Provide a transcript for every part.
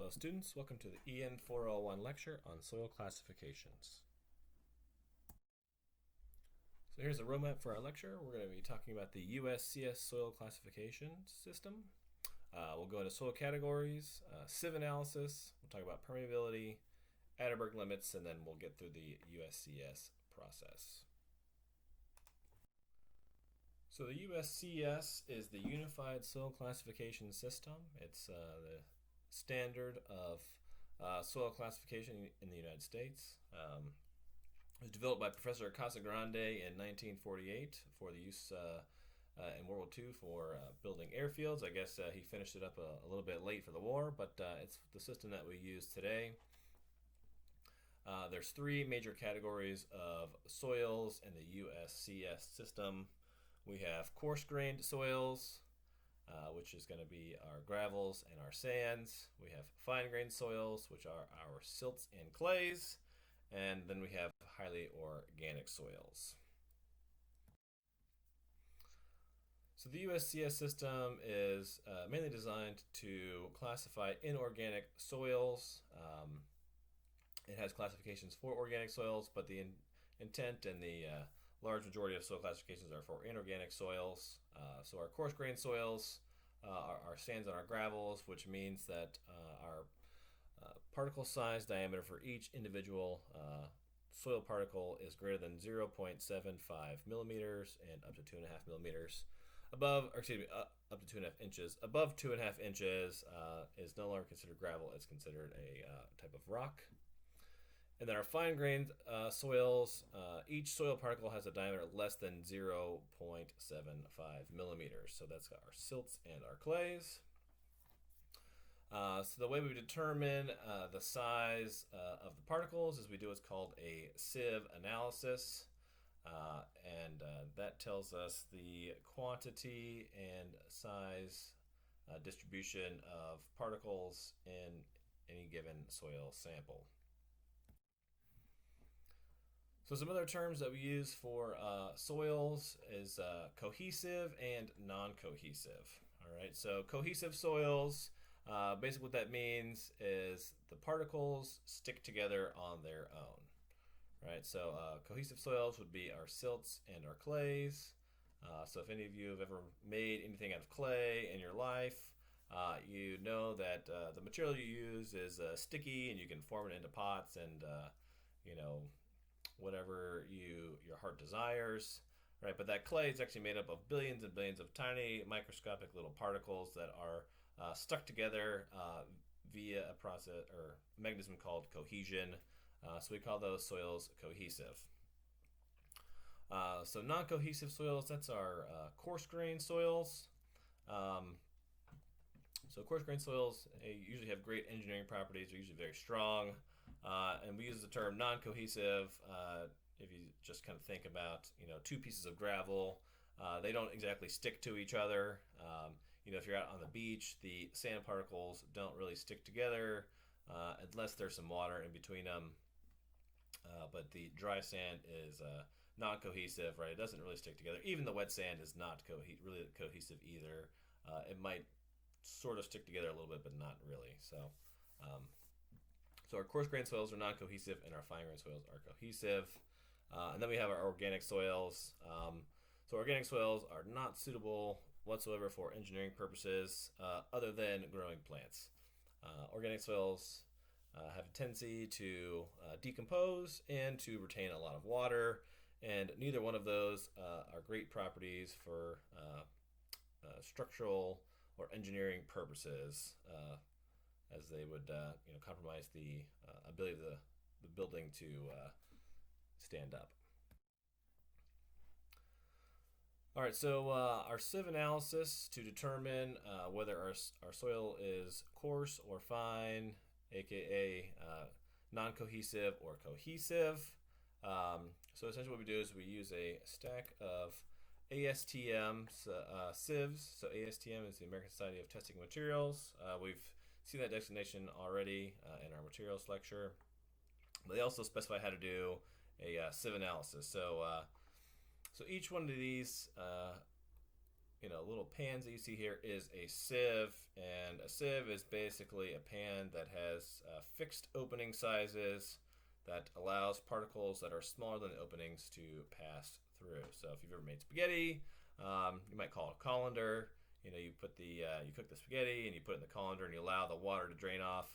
Hello students, welcome to the EN 401 lecture on soil classifications. So here's a roadmap for our lecture. We're going to be talking about the USCS soil classification system. We'll go into soil categories, sieve analysis, we'll talk about permeability, Atterberg limits, and then we'll get through the USCS process. So the USCS is the Unified Soil Classification System. It's the standard of soil classification in the United States. It was developed by Professor Casagrande in 1948 for the use in World War II for building airfields. I guess he finished it up a little bit late for the war, but it's the system that we use today. There's three major categories of soils in the USCS system. We have coarse-grained soils, which is going to be our gravels and our sands. We have fine-grained soils, which are our silts and clays. And then we have highly organic soils. So the USCS system is mainly designed to classify inorganic soils. It has classifications for organic soils, but the intent and the large majority of soil classifications are for inorganic soils. So our coarse-grained soils, our sands and our gravels, which means that our particle size diameter for each individual soil particle is greater than 0.75 millimeters and up to 2.5 millimeters. Up to 2.5 inches. Above 2.5 inches is no longer considered gravel; it's considered a type of rock. And then our fine-grained soils, each soil particle has a diameter less than 0.75 millimeters. So that's our silts and our clays. So the way we determine the size of the particles is we do what's called a sieve analysis. And that tells us the quantity and size distribution of particles in any given soil sample. So some other terms that we use for soils is cohesive and non-cohesive. All right, so cohesive soils, basically what that means is the particles stick together on their own. Right, so cohesive soils would be our silts and our clays. So if any of you have ever made anything out of clay in your life, you know that the material you use is sticky, and you can form it into pots and whatever your heart desires, right? But that clay is actually made up of billions and billions of tiny microscopic little particles that are stuck together via a process or mechanism called cohesion. So we call those soils cohesive. So non-cohesive soils, that's our coarse-grained soils. So coarse-grained soils usually have great engineering properties. They're usually very strong. And we use the term non-cohesive if you just kind of think about, two pieces of gravel. They don't exactly stick to each other. If you're out on the beach, the sand particles don't really stick together unless there's some water in between them. But the dry sand is non-cohesive, right? It doesn't really stick together. Even the wet sand is not really cohesive either. It might sort of stick together a little bit, but not really. So our coarse-grained soils are non-cohesive, and our fine-grained soils are cohesive. And then we have our organic soils. So organic soils are not suitable whatsoever for engineering purposes other than growing plants. Organic soils have a tendency to decompose and to retain a lot of water, and neither one of those are great properties for structural or engineering purposes, as they would compromise the ability of the building to stand up. All right, so our sieve analysis to determine whether our soil is coarse or fine, aka non-cohesive or cohesive. So essentially what we do is we use a stack of ASTM sieves. So ASTM is the American Society of Testing Materials. We've seen that designation already in our materials lecture. They also specify how to do a sieve analysis. So each one of these little pans that you see here is a sieve, and a sieve is basically a pan that has fixed opening sizes that allows particles that are smaller than the openings to pass through. So if you've ever made spaghetti, you might call it a colander. You put you cook the spaghetti and you put it in the colander and you allow the water to drain off.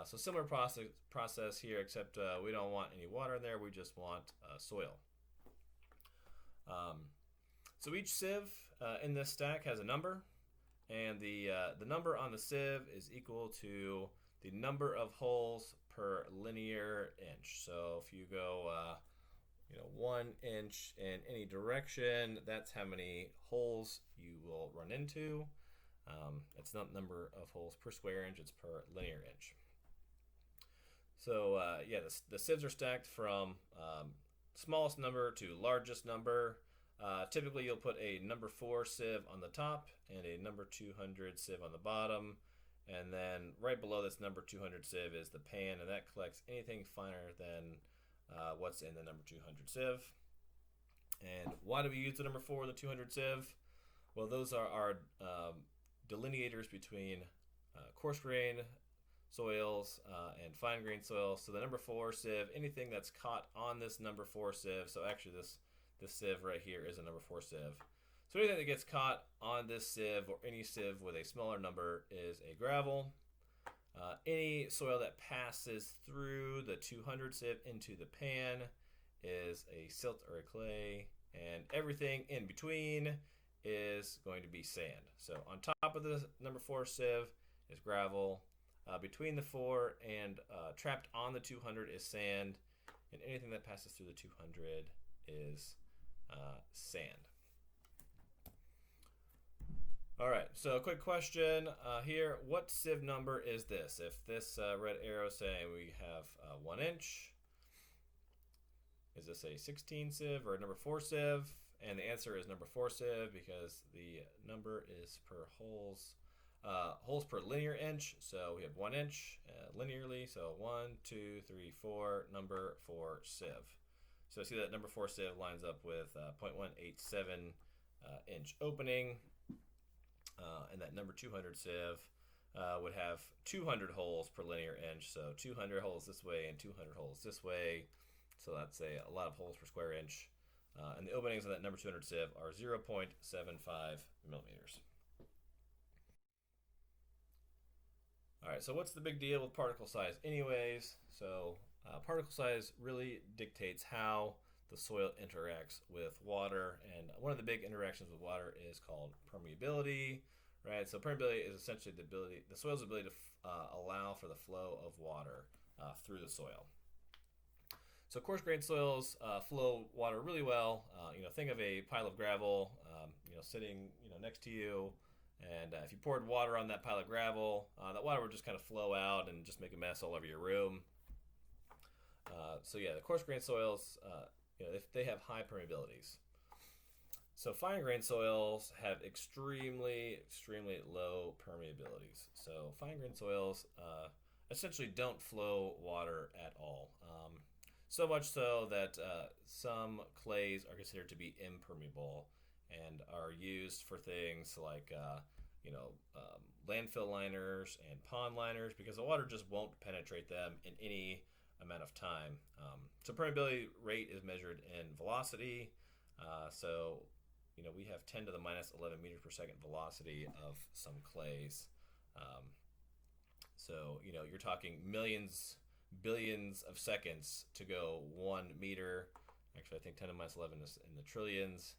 So similar process here, except we don't want any water in there. We just want soil. So each sieve in this stack has a number, and the number on the sieve is equal to the number of holes per linear inch. So if you go 1 inch in any direction, that's how many holes you will run into. It's not number of holes per square inch, it's per linear inch. So the sieves are stacked from smallest number to largest number. Typically you'll put a number 4 sieve on the top and a number 200 sieve on the bottom, and then right below this number 200 sieve is the pan, and that collects anything finer than what's in the number 200 sieve. And why do we use the number 4 and the 200 sieve? Well, those are our delineators between coarse grain soils and fine grain soils. So the number 4 sieve, anything that's caught on this number 4 sieve, so actually this sieve right here is a number 4 sieve. So anything that gets caught on this sieve or any sieve with a smaller number is a gravel. Any soil that passes through the 200 sieve into the pan is a silt or a clay, and everything in between is going to be sand. So on top of the number 4 sieve is gravel. Between the 4 and trapped on the 200 is sand, and anything that passes through the 200 is sand. All right, so a quick question here. What sieve number is this? If this red arrow is saying we have 1 inch, is this a 16 sieve or a number 4 sieve? And the answer is number 4 sieve, because the number is per holes per linear inch. So we have 1 inch linearly, so 1, 2, 3, 4, number 4 sieve. So see that number 4 sieve lines up with 0.187 inch opening, and that number 200 sieve would have 200 holes per linear inch, so 200 holes this way and 200 holes this way, so that's a lot of holes per square inch, and the openings on that number 200 sieve are 0.75 millimeters. Alright, so what's the big deal with particle size anyways? So particle size really dictates how the soil interacts with water, and one of the big interactions with water is called permeability, right? So permeability is essentially the soil's ability to allow for the flow of water through the soil. So coarse grained soils flow water really well. Think of a pile of gravel, sitting next to you, and if you poured water on that pile of gravel, that water would just kind of flow out and just make a mess all over your room. The coarse grained soils, they have high permeabilities. So fine grained soils have extremely low permeabilities. So fine grained soils essentially don't flow water at all. So much so that some clays are considered to be impermeable and are used for things like landfill liners and pond liners, because the water just won't penetrate them in any amount of time. So permeability rate is measured in velocity. We have 10 to the minus 11 meters per second velocity of some clays. You're talking millions, billions of seconds to go 1 meter. Actually, I think 10 to the minus 11 is in the trillions.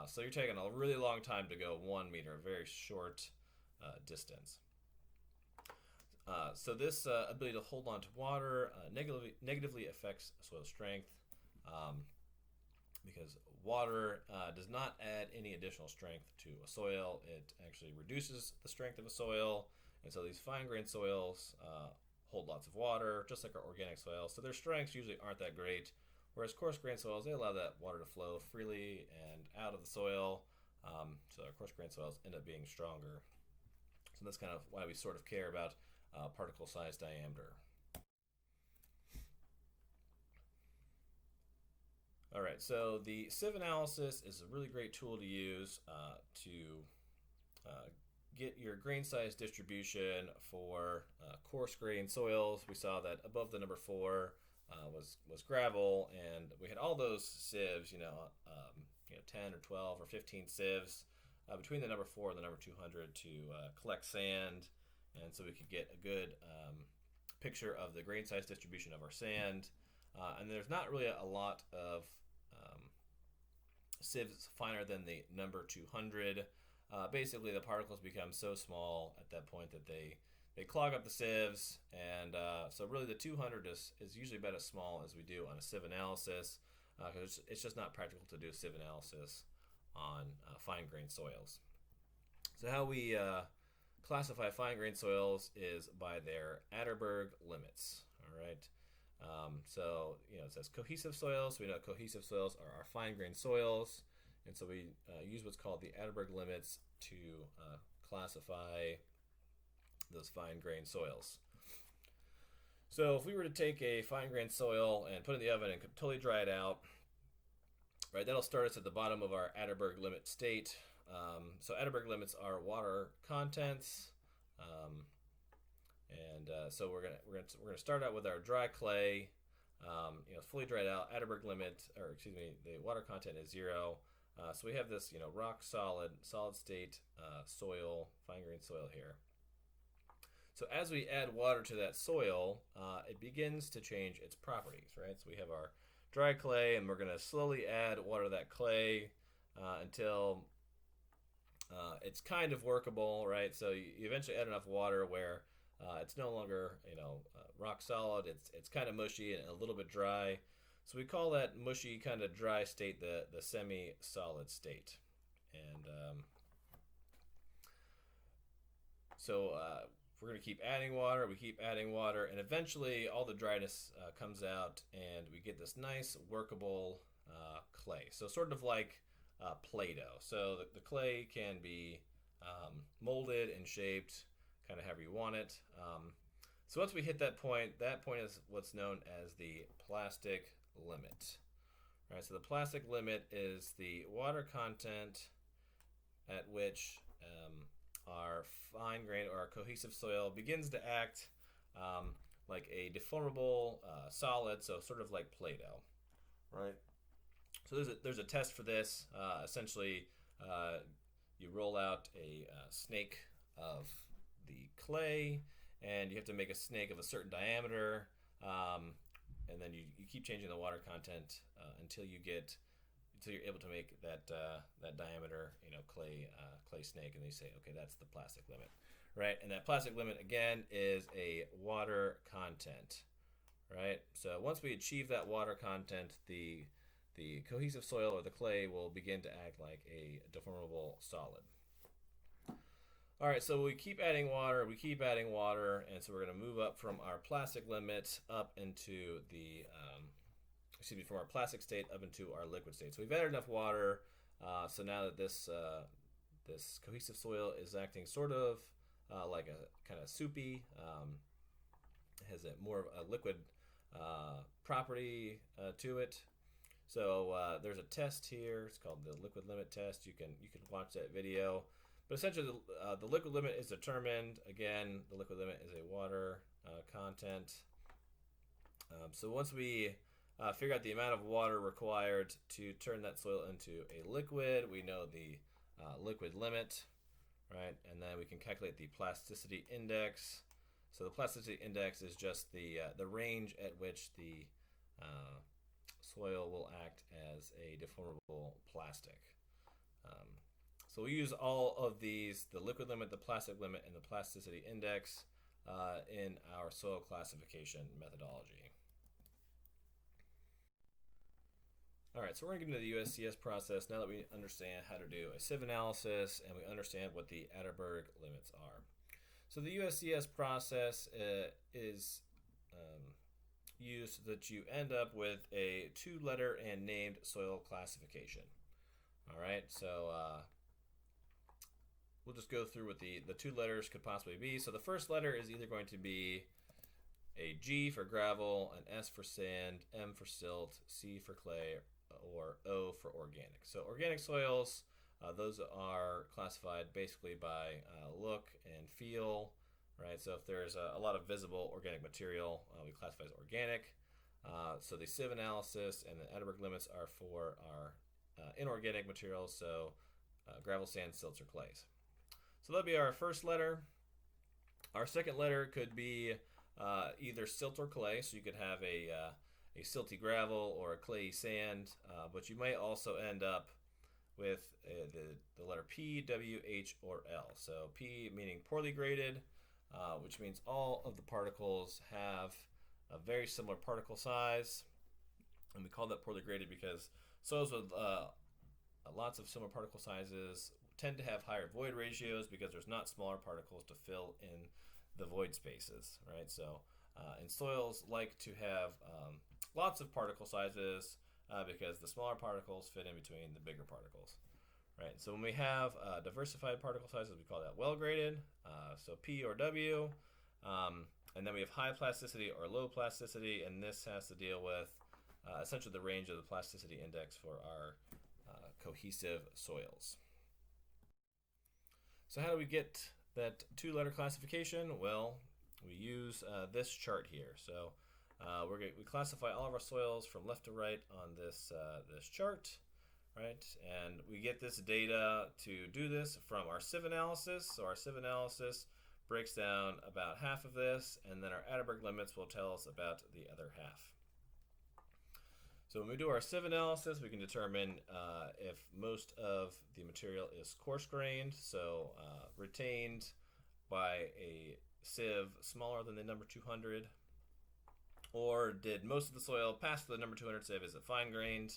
So you're taking a really long time to go 1 meter, a very short distance. So this ability to hold on to water negatively affects soil strength, because water does not add any additional strength to a soil. It actually reduces the strength of a soil, and so these fine-grained soils hold lots of water, just like our organic soils, so their strengths usually aren't that great, whereas coarse-grained soils, they allow that water to flow freely and out of the soil, so our coarse-grained soils end up being stronger. So that's kind of why we sort of care about particle size diameter. All right, so the sieve analysis is a really great tool to use to uh, get your grain size distribution for coarse grain soils. We saw that above the number 4 was gravel, and we had all those sieves, 10 or 12 or 15 sieves between the number 4 and the number 200 to collect sand, and so we could get a good picture of the grain size distribution of our sand. And there's not really a lot of sieves finer than the number 200. Basically, the particles become so small at that point that they clog up the sieves, and so really the 200 is usually about as small as we do on a sieve analysis, because it's just not practical to do a sieve analysis on fine grained soils. So how we classify fine grained soils is by their Atterberg limits. All right. So it says cohesive soils. So we know cohesive soils are our fine grained soils, and so we use what's called the Atterberg limits to classify those fine grained soils. So if we were to take a fine grained soil and put it in the oven and totally dry it out, right, that'll start us at the bottom of our Atterberg limit state. So Atterberg limits are water contents, so we're gonna start out with our dry clay, fully dried out. Atterberg limit, the water content is 0. So we have this, rock solid state soil, fine grained soil here. So as we add water to that soil, it begins to change its properties, right? So we have our dry clay, and we're going to slowly add water to that clay until it's kind of workable, right? So you eventually add enough water where it's no longer, rock solid. It's kind of mushy and a little bit dry. So we call that mushy, kind of dry state the semi-solid state. And we're going to keep adding water. We keep adding water, and eventually all the dryness comes out, and we get this nice workable clay. So sort of like Play-Doh. So the clay can be molded and shaped kind of however you want it. So once we hit that point is what's known as the plastic limit. All right, so the plastic limit is the water content at which our fine grain or our cohesive soil begins to act like a deformable solid, so sort of like Play-Doh, right? So there's a test for this. Essentially, you roll out a snake of the clay, and you have to make a snake of a certain diameter, and then you keep changing the water content until you're able to make that diameter, clay snake, and they say, okay, that's the plastic limit, right? And that plastic limit again is a water content, right? So once we achieve that water content, the cohesive soil or the clay will begin to act like a deformable solid. All right, so we keep adding water, and so we're going to move up from our plastic limit up into from our plastic state up into our liquid state. So we've added enough water, so now that this cohesive soil is acting sort of like a kind of soupy, has a more of a liquid property to it. So there's a test here. It's called the liquid limit test. You can watch that video. But essentially, the liquid limit is determined. Again, the liquid limit is a water content. So once we figure out the amount of water required to turn that soil into a liquid, we know the liquid limit, right? And then we can calculate the plasticity index. So the plasticity index is just the range at which the soil will act as a deformable plastic. So we use all of these, the liquid limit, the plastic limit, and the plasticity index in our soil classification methodology. All right, so we're going to get into the USCS process now that we understand how to do a sieve analysis and we understand what the Atterberg limits are. So the USCS process is used so that you end up with a 2-letter and named soil classification. All right, so we'll just go through what the 2 letters could possibly be. So the first letter is either going to be a G for gravel, an S for sand, M for silt, C for clay, or O for organic. So organic soils, those are classified basically by look and feel, right? So if there's a lot of visible organic material, we classify as organic. So the sieve analysis and the Atterberg limits are for our inorganic materials, so gravel, sand, silts, or clays. So that'll be our first letter. Our second letter could be either silt or clay, so you could have a silty gravel or a clayey sand, but you may also end up with the letter P, W, H, or L. So P meaning poorly graded, which means all of the particles have a very similar particle size, and we call that poorly graded because soils with lots of similar particle sizes tend to have higher void ratios because there's not smaller particles to fill in the void spaces, right? So and soils like to have lots of particle sizes because the smaller particles fit in between the bigger particles, right? So when we have diversified particle sizes, we call that well graded, so P or W. And then we have high plasticity or low plasticity, and this has to deal with essentially the range of the plasticity index for our cohesive soils. So how do we get that two-letter classification? Well, we use this chart here. So we classify all of our soils from left to right on this chart, right? And we get this data to do this from our sieve analysis. So our sieve analysis breaks down about half of this, and then our Atterberg limits will tell us about the other half. So when we do our sieve analysis, we can determine if most of the material is coarse-grained, so retained by a sieve smaller than the number 200, or did most of the soil pass the number 200 sieve, is it fine-grained?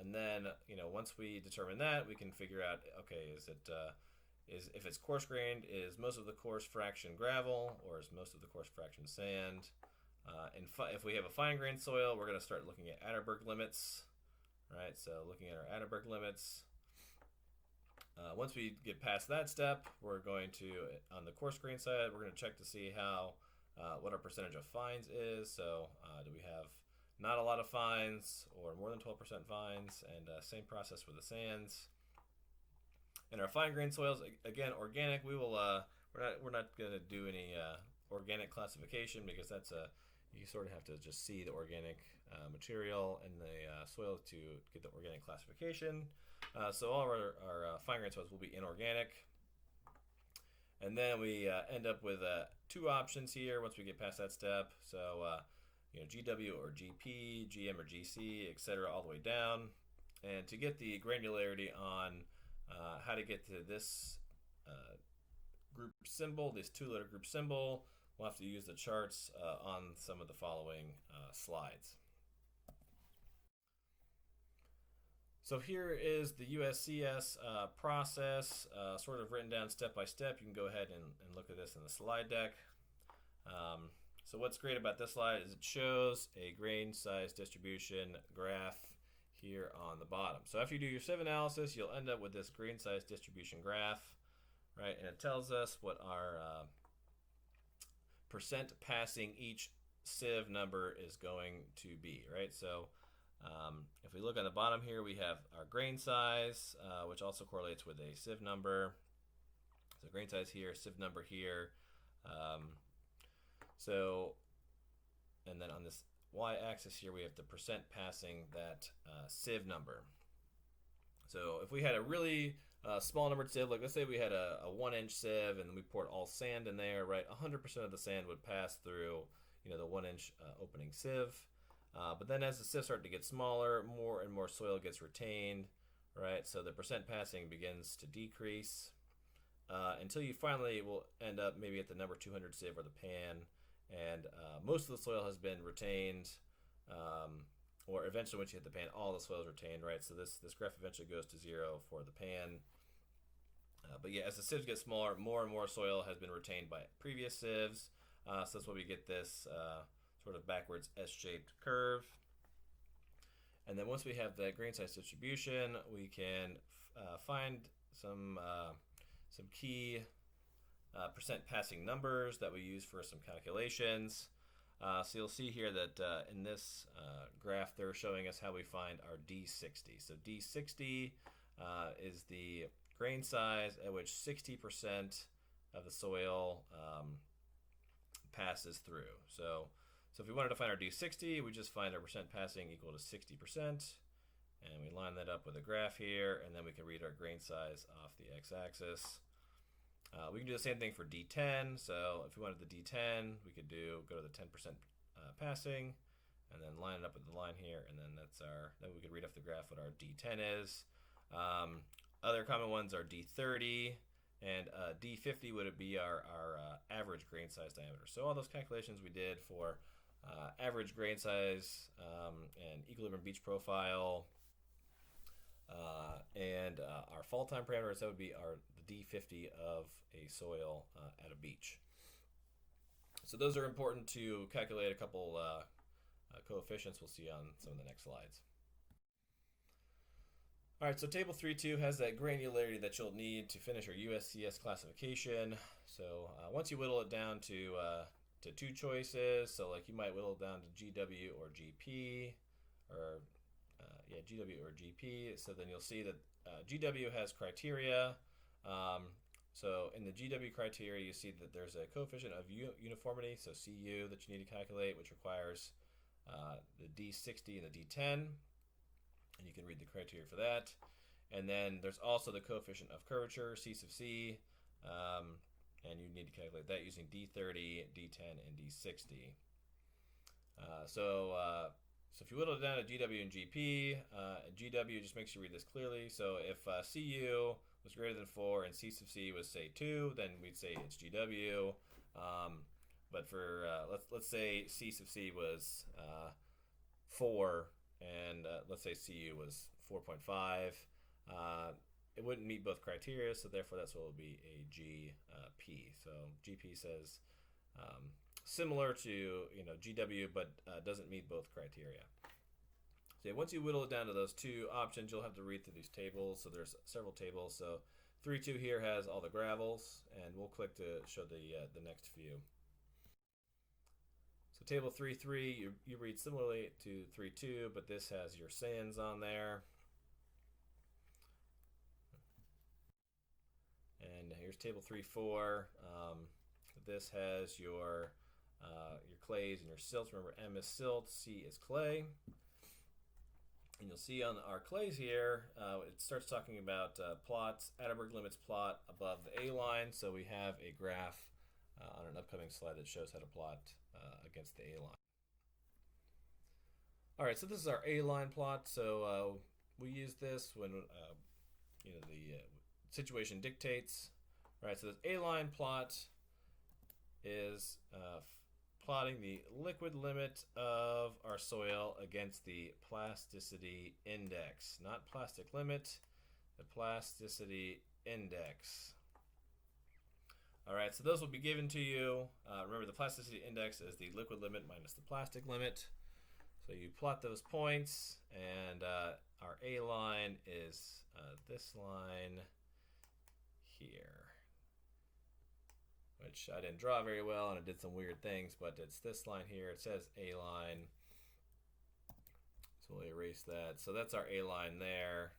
And then, once we determine that, we can figure out, okay, if it's coarse grained, is most of the coarse fraction gravel, or is most of the coarse fraction sand? And if we have a fine grained soil, we're going to start looking at Atterberg limits, right? So looking at our Atterberg limits. Once we get past that step, we're going to, on the coarse grain side, we're going to check to see what our percentage of fines is. So do we have not a lot of fines or more than 12% fines? And same process with the sands. In our fine-grained soils, again, organic, we're not going to do any organic classification because you sort of have to just see the organic material in the soil to get the organic classification. So all of our fine-grained soils will be inorganic. And then we end up with two options here once we get past that step. So GW or GP, GM or GC, etc., all the way down. And to get the granularity on how to get to this group symbol, this two-letter group symbol, we'll have to use the charts on some of the following slides. So here is the USCS process, sort of written down step by step. You can go ahead and look at this in the slide deck. So what's great about this slide is it shows a grain size distribution graph here on the bottom. So after you do your sieve analysis, you'll end up with this grain size distribution graph, right? And it tells us what our percent passing each sieve number is going to be, right? So if we look on the bottom here, we have our grain size, which also correlates with a sieve number. So grain size here, sieve number here. And then on this y-axis here, we have the percent passing that sieve number. So if we had a really small numbered sieve, like let's say we had a 1-inch sieve and we poured all sand in there, right? 100% of the sand would pass through, the 1-inch opening sieve. But then as the sieves start to get smaller, more and more soil gets retained, right? So the percent passing begins to decrease until you finally will end up maybe at the number 200 sieve or the pan, and most of the soil has been retained, or eventually once you hit the pan, all the soil is retained, right? So this graph eventually goes to 0 for the pan. But yeah, as the sieves get smaller, more and more soil has been retained by previous sieves. So that's why we get this sort of backwards S-shaped curve. And then once we have that grain size distribution, we can find some key percent passing numbers that we use for some calculations. So you'll see here that in this graph, they're showing us how we find our D60. So D60 is the grain size at which 60% of the soil passes through. So if we wanted to find our D60, we just find our percent passing equal to 60%. And we line that up with a graph here, and then we can read our grain size off the x-axis. We can do the same thing for D10. So if we wanted the D10, we could go to the 10% passing, and then line it up with the line here, and then then we could read off the graph what our D10 is. Other common ones are D30, and D50 would be our average grain size diameter. So all those calculations we did for average grain size and equilibrium beach profile and our fall time parameters, that would be the D50 of a soil at a beach. So those are important to calculate a couple coefficients we'll see on some of the next slides. All right, so table 3.2 has that granularity that you'll need to finish your USCS classification. So once you whittle it down to two choices, so like you might whittle it down to GW or GP, or GW or GP. So then you'll see that GW has criteria. So in the GW criteria, you see that there's a coefficient of uniformity, so CU, that you need to calculate, which requires the D60 and the D10. And you can read the criteria for that. And then there's also the coefficient of curvature, C sub C, and you need to calculate that using D30, D10, and D60. So if you whittle it down to GW and GP, GW just makes you read this clearly. So if CU was greater than 4 and C sub C was, say, 2, then we'd say it's GW. But for, let's say C sub C was 4, and let's say CU was 4.5. It wouldn't meet both criteria, so therefore that's what will be a GP. So GP says similar to GW, but doesn't meet both criteria. So once you whittle it down to those two options, you'll have to read through these tables. So there's several tables. So 3.2 here has all the gravels, and we'll click to show the next few. So table 3.3, you read similarly to 3.2, but this has your sands on there. And here's table 3.4. This has your clays and your silts. Remember, M is silt, C is clay. And you'll see on our clays here, it starts talking about plots, Atterberg limits plot above the A line. So we have a graph on an upcoming slide that shows how to plot against the A line. All right, so this is our A line plot. So we use this when the situation dictates. All right, so this A line plot is plotting the liquid limit of our soil against the plasticity index, not plastic limit, the plasticity index. All right, so those will be given to you. Remember, the plasticity index is the liquid limit minus the plastic limit. So you plot those points, and our A line is this line here, which I didn't draw very well, and it did some weird things, but it's this line here. It says A line, so we'll erase that. So that's our A line there.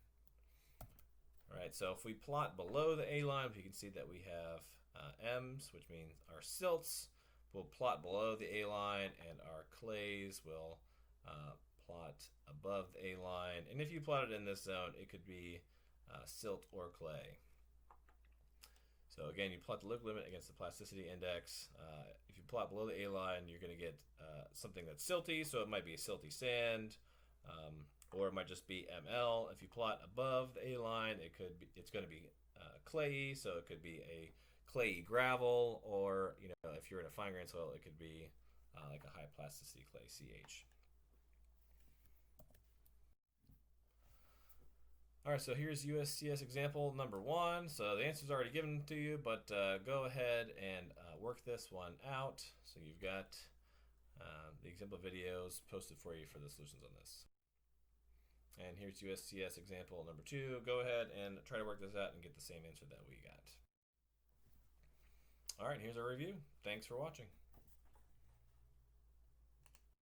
All right, so if we plot below the A line, you can see that we have M's, which means our silts will plot below the A line, and our clays will plot above the A line. And if you plot it in this zone, it could be silt or clay. So again, you plot the liquid limit against the plasticity index. If you plot below the A line, you're going to get something that's silty, so it might be a silty sand, or it might just be ML. If you plot above the A line, it's going to be clayey, so it could be a clayey gravel, or if you're in a fine grain soil, it could be like a high plasticity clay, CH. All right, so here's USCS example number 1. So the answer's already given to you, but go ahead and work this one out. So you've got the example videos posted for you for the solutions on this. And here's USCS example number 2. Go ahead and try to work this out and get the same answer that we got. All right, here's our review. Thanks for watching.